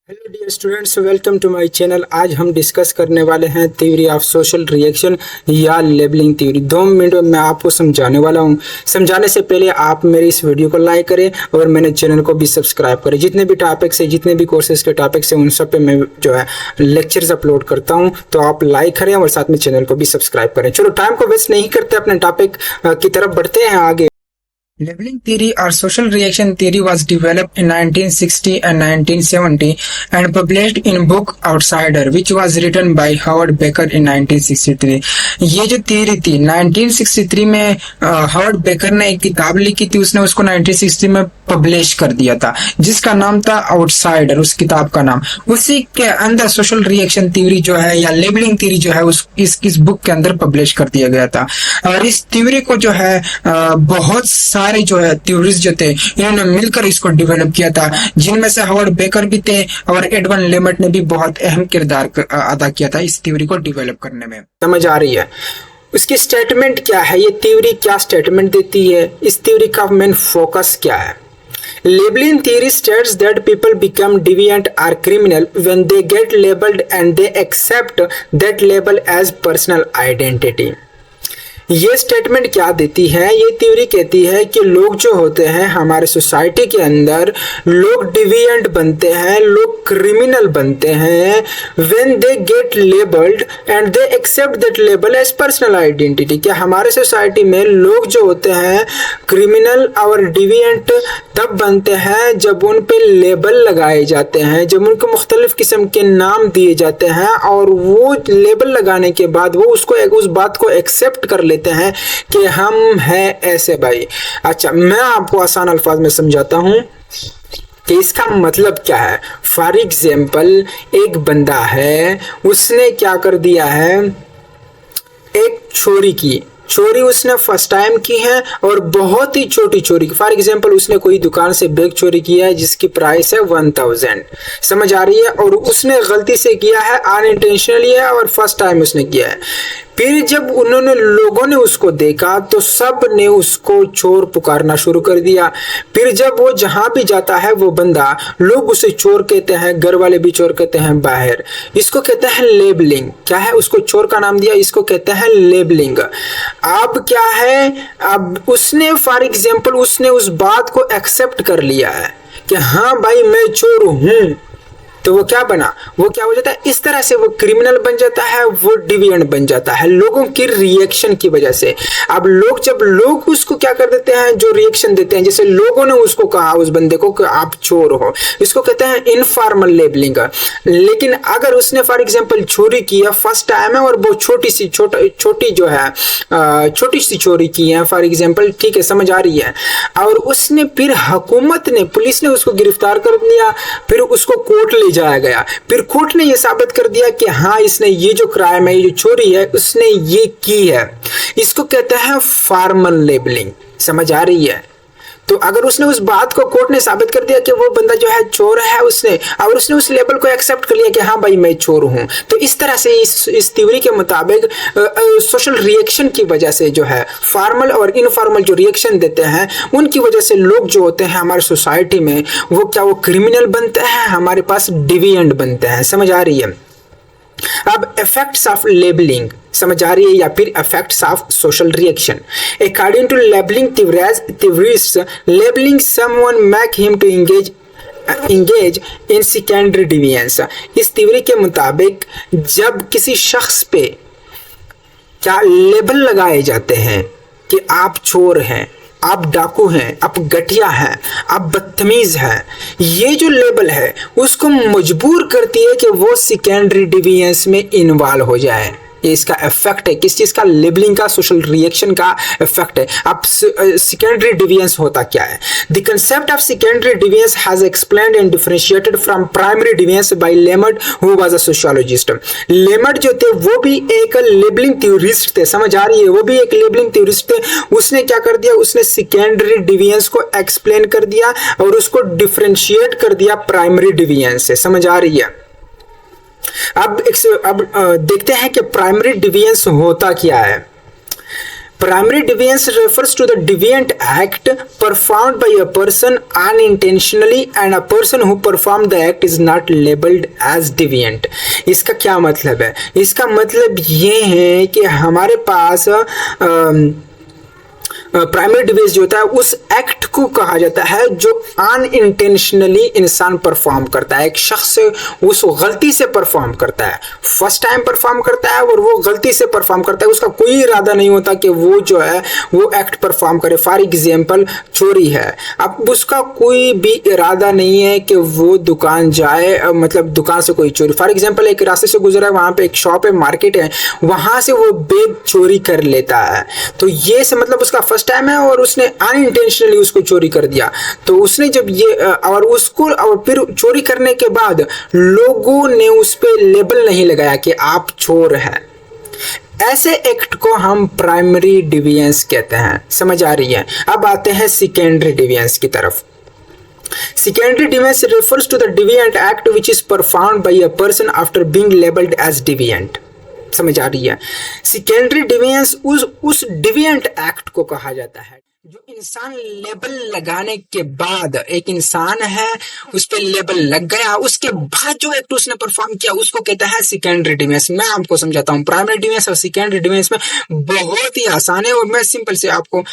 Hello dear students, welcome to my channel. आज हम discuss करने वाले हैं थ्योरी ऑफ सोशल रिएक्शन या लेबलिंग थ्योरी। 2 मिनट में मैं आपको समझाने वाला हूं। समझाने से पहले आप मेरे इस वीडियो को लाइक करें और मेरे चैनल को भी सब्सक्राइब करें। जितने भी टॉपिक्स है, जितने भी कोर्सेज के टॉपिक्स हैं, उन सब पे मैं जो है लेक्चर्स अपलोड करता हूँ, तो आप लाइक करें और साथ में चैनल को भी सब्सक्राइब करें। चलो टाइम को वेस्ट नहीं करते, अपने टॉपिक की तरफ बढ़ते हैं आगे। Labeling theory or social reaction theory was developed in 1960 and 1970 and published in book Outsider, which was written by Howard Baker in 1963। ये जो theory थी 1963 में हावर्ड बेकर ने एक किताब लिखी थी, उसने उसको 1960 में पब्लिश कर दिया था, जिसका नाम था आउटसाइडर, उस किताब का नाम। उसी के अंदर सोशल रिएक्शन थ्योरी जो है या लेबलिंग थ्योरी जो है इस बुक के अंदर पब्लिश कर दिया गया था। और इस थ्योरी को जो है बहुत सारे जो है थ्योरीज जो थे, इन्होंने मिलकर इसको डेवलप किया था, जिनमें से हावर्ड बेकर भी थे और एडवन लेमट ने भी बहुत अहम किरदार अदा किया था इस थ्योरी को डेवलप करने में। समझ आ रही है? उसकी स्टेटमेंट क्या है, ये थ्योरी क्या स्टेटमेंट देती है, इस थ्योरी का मेन फोकस क्या है। Labeling theory states that people become deviant or criminal when they get labeled and they accept that label as personal identity। ये स्टेटमेंट क्या देती है? ये थ्योरी कहती है कि लोग जो होते हैं हमारे सोसाइटी के अंदर, लोग डिविएंट बनते हैं, लोग क्रिमिनल बनते हैं when they get labelled and they accept that label as personal identity. क्या हमारे सोसाइटी में लोग जो होते हैं क्रिमिनल और डिविएंट तब बनते हैं जब उन पे लेबल लगाए जाते हैं, जब उनको मुख्तलिफ किस्म के नाम दिए जाते हैं और वो लेबल लगाने के बाद वो उस बात को एक्सेप्ट कर लेते हैं कि हम हैं ऐसे भाई। अच्छा, मैं आपको आसान अल्फाज में समझाता हूं कि इसका मतलब क्या है। फॉर एग्जाम्पल, एक बंदा है, उसने क्या कर दिया है, एक चोरी उसने फर्स्ट टाइम की है और बहुत ही छोटी चोरी। फॉर एग्जांपल, उसने कोई दुकान से बैग चोरी किया है जिसकी प्राइस है 1000। समझ आ रही है? और उसने गलती से किया है, अनइंटेंशनली है और फर्स्ट टाइम उसने किया है। फिर जब लोगों ने उसको देखा तो सब ने उसको चोर पुकारना शुरू कर दिया। फिर जब वो जहां भी जाता है वो बंदा, लोग उसे चोर कहते हैं, घर वाले भी चोर कहते हैं बाहर। इसको कहते हैं लेबलिंग। क्या है? उसको चोर का नाम दिया, इसको कहते हैं लेबलिंग। अब क्या है, अब उसने फॉर एग्जाम्पल उसने उस बात को एक्सेप्ट कर लिया है कि हाँ भाई मैं चोर हूं, तो वो क्या बना, वो क्या हो जाता है, इस तरह से वो क्रिमिनल बन जाता है, वो डिविएंट बन जाता है लोगों की रिएक्शन की वजह से। अब जब लोग उसको क्या कर देते हैं, जो रिएक्शन देते हैं, जैसे लोगों ने उसको कहा उस बंदे को कि आप चोर हो, इसको कहते हैं इनफॉर्मल लेबलिंग। लेकिन अगर उसने फॉर एग्जांपल चोरी किया, फर्स्ट टाइम है और वो छोटी सी चोरी की है फॉर एग्जांपल, ठीक है, समझ आ रही है। और उसने फिर हुकूमत ने, पुलिस ने उसको गिरफ्तार कर लिया, फिर उसको कोर्ट ले जाया गया, फिर कोर्ट ने यह साबित कर दिया कि हाँ इसने ये जो क्राइम है, ये जो चोरी है, उसने ये की है। इसको कहते हैं फॉर्मल लेबलिंग। समझ आ रही है? तो अगर उसने उस बात को, कोर्ट ने साबित कर दिया कि वो बंदा जो है चोर है, उसने उस लेबल को एक्सेप्ट कर लिया कि हाँ भाई मैं चोर हूं, तो इस तरह से इस थ्योरी के मुताबिक सोशल रिएक्शन की वजह से जो है फॉर्मल और इनफॉर्मल जो रिएक्शन देते हैं, उनकी वजह से लोग जो होते हैं हमारे सोसाइटी में, वो क्रिमिनल बनते हैं, हमारे पास डिविएंट बनते हैं। समझ आ रही है? अब इफेक्ट्स ऑफ लेबलिंग समझ आ रही है, या फिर effects of social reaction. According to labelling theorists, labeling someone make him to engage in secondary deviance। इस थ्योरी के मुताबिक जब किसी शख्स पे क्या लेबल लगाए जाते हैं कि आप चोर हैं, आप डाकू हैं, आप घटिया हैं, आप बदतमीज हैं, ये जो लेबल है उसको मजबूर करती है कि वो सेकेंडरी डिविएंस में इन्वॉल्व हो जाए। ये इसका इफेक्ट है, किस चीज का? लेबलिंग का, सोशल रिएक्शन का इफेक्ट है। अब सेकेंडरी डिविएंस होता क्या है? The concept of secondary deviance has explained and differentiated from primary deviance by Lemert, who was a sociologist. Lemert जो थे वो भी एक लेबलिंग थ्योरिस्ट थे। समझ आ रही है? वो भी एक लेबलिंग थ्योरिस्ट थे। उसने क्या कर दिया, उसने सेकेंडरी डिविएंस को एक्सप्लेन कर दिया और उसको डिफरेंशिएट कर दिया प्राइमरी डिविएंस से। समझ आ रही है? अब देखते हैं कि प्राइमरी डिविएंस होता क्या है। Primary deviance refers to the deviant act performed by a person unintentionally and a person who performed the act is not labeled as deviant. इसका क्या मतलब है? इसका मतलब ये है कि हमारे पास प्राइमरी डिवाइस जो होता है उस एक्ट को कहा जाता है जो अनइंटेंशनली इंसान परफॉर्म करता है। एक शख्स उस गलती से परफॉर्म करता है, फर्स्ट टाइम परफॉर्म करता है और वो गलती से परफॉर्म करता है, उसका कोई इरादा नहीं होता कि वो जो है वो एक्ट परफॉर्म करे। फॉर एग्जाम्पल चोरी है, अब उसका कोई भी इरादा नहीं है कि वो दुकान जाए, मतलब दुकान से कोई चोरी, फॉर एग्जाम्पल एक रास्ते से गुजरा है, वहां पे एक शॉप है, मार्केट है, वहां से वो बैग चोरी कर लेता है, तो ये से मतलब उसका फर्स्ट टाइम है और उसने अनइंटेंशनली उसको चोरी कर दिया। तो उसने जब ये और उसको और फिर चोरी करने के बाद लोगों ने उस पे लेबल नहीं लगाया कि आप चोर हैं, ऐसे एक्ट को हम प्राइमरी डिविएंस कहते हैं। समझ आ रही है? अब आते हैं सेकेंडरी डिविएंस की तरफ। Secondary deviance refers to the deviant act which is performed by a person after being labeled as deviant. समझ आ रही है? सेकेंडरी डिविएंस उस डिविएंट एक्ट को कहा जाता है जो इंसान लेबल लगाने के बाद, एक इंसान है उस पे लेबल लग गया, उसके बाद जो एक्ट उसने परफॉर्म किया उसको कहता है सेकेंडरी डिविएंस। मैं आपको समझाता हूँ प्राइमरी डिविएंस और सेकेंडरी डिविएंस में बहुत ही आसान है और मैं सिंपल से आपको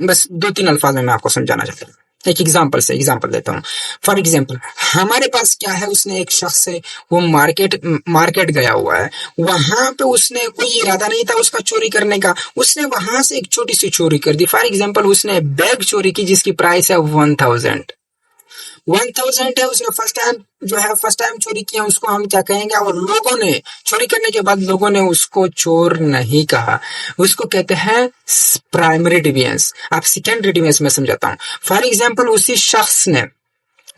बस 2-3 अल्फाज में मैं आपको समझाना चाहता हूँ। एक एग्जांपल देता हूँ। फॉर एग्जांपल हमारे पास क्या है, उसने एक शख्स है वो मार्केट गया हुआ है, वहां पे उसने कोई इरादा नहीं था उसका चोरी करने का, उसने वहां से एक छोटी सी चोरी कर दी। फॉर एग्जांपल उसने बैग चोरी की जिसकी प्राइस है 1000 है। उसने फर्स्ट टाइम चोरी किया, उसको हम क्या कहेंगे? और लोगों ने चोरी करने के बाद लोगों ने उसको चोर नहीं कहा, उसको कहते हैं प्राइमरी डिविएंस। आप सेकेंडरी डिविएंस में समझाता हूँ। फॉर एग्जांपल उसी शख्स ने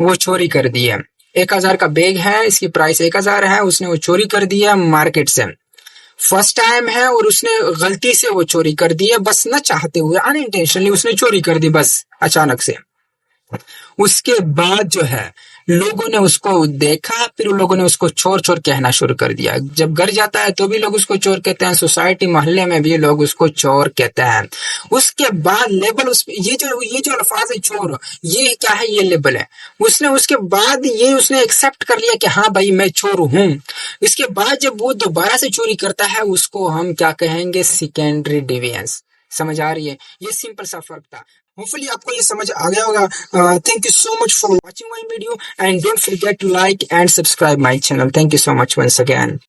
वो चोरी कर दी है, 1000 का बैग है, इसकी प्राइस 1000 है, उसने वो चोरी कर दी है मार्केट से, फर्स्ट टाइम है और उसने गलती से वो चोरी कर दी है, बस न चाहते हुए अनइंटेंशनली उसने चोरी कर दी, बस अचानक से। उसके बाद जो है लोगों ने उसको देखा, फिर लोगों ने उसको चोर कहना शुरू कर दिया। जब घर जाता है तो भी लोग उसको चोर कहते हैं, सोसाइटी मोहल्ले में भी लोग उसको चोर कहते हैं। उसके बाद लेबल उस ये जो अल्फाज है चोर, ये क्या है? ये लेबल है। उसके बाद ये उसने एक्सेप्ट कर लिया कि हाँ भाई मैं चोर हूँ। इसके बाद जब वो दोबारा से चोरी करता है उसको हम क्या कहेंगे? सेकेंडरी डिविएंस। समझ आ रही है? ये सिंपल सा फर्क था। होपफुली आपको ये समझ आ गया होगा। Thank you so much for watching my video and don't forget to like and subscribe my channel. Thank you so much once again.